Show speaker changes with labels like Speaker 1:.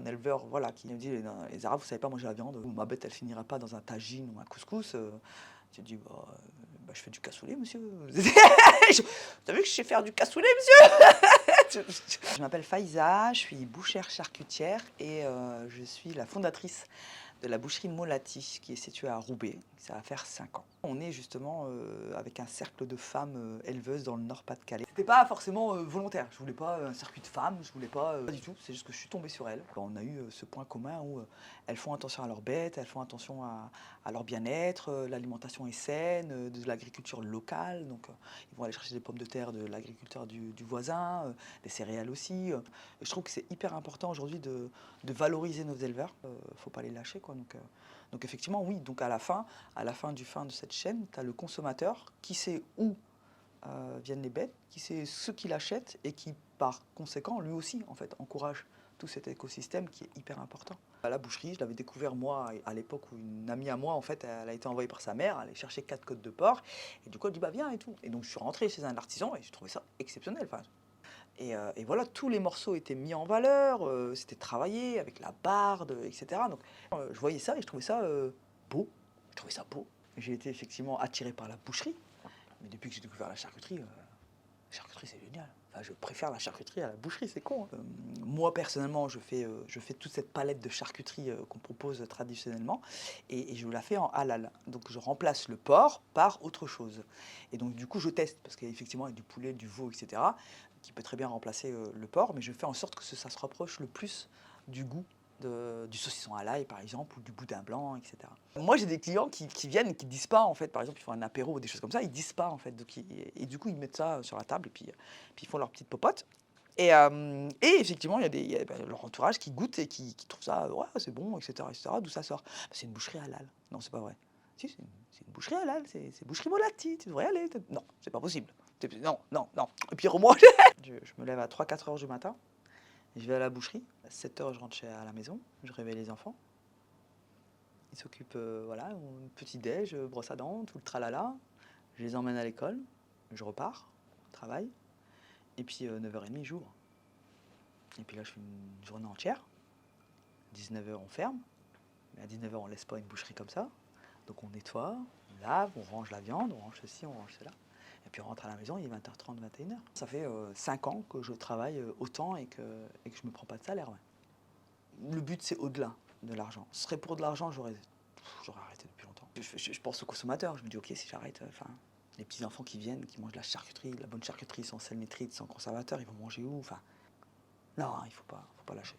Speaker 1: un éleveur voilà, qui me dit les Arabes, vous savez pas manger la viande, ma bête elle finira pas dans un tagine ou un couscous. Tu te dis bah, je fais du cassoulet, monsieur. T'as vu que je sais faire du cassoulet, monsieur? Je m'appelle Faiza, je suis bouchère charcutière et je suis la fondatrice de la boucherie Molati qui est située à Roubaix. Ça va faire 5 ans. On est justement avec un cercle de femmes éleveuses dans le Nord-Pas-de-Calais. C'était pas forcément volontaire, je voulais pas un circuit de femmes, je voulais pas du tout, c'est juste que je suis tombée sur elles. On a eu ce point commun où elles font attention à leurs bêtes, elles font attention à leur bien-être, l'alimentation est saine, de l'agriculture locale, donc ils vont aller chercher des pommes de terre de l'agriculteur du voisin, des céréales aussi. Et je trouve que c'est hyper important aujourd'hui de valoriser nos éleveurs, faut pas les lâcher quoi. Donc effectivement oui, donc à la fin de cette chaîne, tu as le consommateur qui sait où viennent les bêtes, qui sait ce qu'il achète et qui par conséquent lui aussi en fait encourage tout cet écosystème qui est hyper important. À la boucherie, je l'avais découvert moi à l'époque où une amie à moi en fait, elle a été envoyée par sa mère, elle allait chercher 4 côtes de porc et du coup elle dit bah viens et tout. Et donc je suis rentré chez un artisan et j'ai trouvé ça exceptionnel. Enfin, et voilà, tous les morceaux étaient mis en valeur, c'était travaillé avec la barde, etc. Donc je voyais ça et je trouvais ça beau. Je trouvais ça beau. J'ai été effectivement attiré par la boucherie, mais depuis que j'ai découvert la charcuterie c'est génial. Enfin, je préfère la charcuterie à la boucherie, c'est con. Hein. Moi personnellement, je fais toute cette palette de charcuterie qu'on propose traditionnellement et je la fais en halal. Donc je remplace le porc par autre chose. Et donc du coup je teste, parce qu'effectivement avec du poulet, du veau, etc., qui peut très bien remplacer le porc, mais je fais en sorte que ça se rapproche le plus du goût du saucisson à l'ail par exemple, ou du boudin blanc, etc. Moi j'ai des clients qui viennent et qui ne disent pas en fait, par exemple ils font un apéro ou des choses comme ça, ils disent pas en fait, donc et du coup ils mettent ça sur la table et puis ils font leur petite popote. Et effectivement, il y a leur entourage qui goûte et qui trouve ça, ouais, c'est bon, etc., etc. D'où ça sort? Bah, c'est une boucherie halal. Non, c'est pas vrai. Si, c'est une boucherie halal, c'est boucherie Molati, tu devrais aller. Non, c'est pas possible. Non, non, non. Et puis moi, je me lève à 3-4 heures du matin, je vais à la boucherie. À 7 heures, je rentre à la maison, je réveille les enfants. Ils s'occupent, voilà, petit déj, brosse à dents, tout le tralala. Je les emmène à l'école, je repars, travail. Et puis 9h30, j'ouvre. Et puis là, je fais une journée entière. 19h, on ferme. Mais à 19h, on ne laisse pas une boucherie comme ça. Donc on nettoie, on lave, on range la viande, on range ceci, on range cela. Et puis on rentre à la maison, il est 20h30, 21h. Ça fait 5 ans que je travaille autant et que je ne me prends pas de salaire. Ouais. Le but, c'est au-delà de l'argent. Ce serait pour de l'argent, j'aurais arrêté depuis longtemps. Je pense aux consommateurs. Je me dis, ok, si j'arrête, les petits-enfants qui viennent, qui mangent de la charcuterie, de la bonne charcuterie, sans sel nitrite, sans conservateur, ils vont manger où? Non, il faut pas lâcher.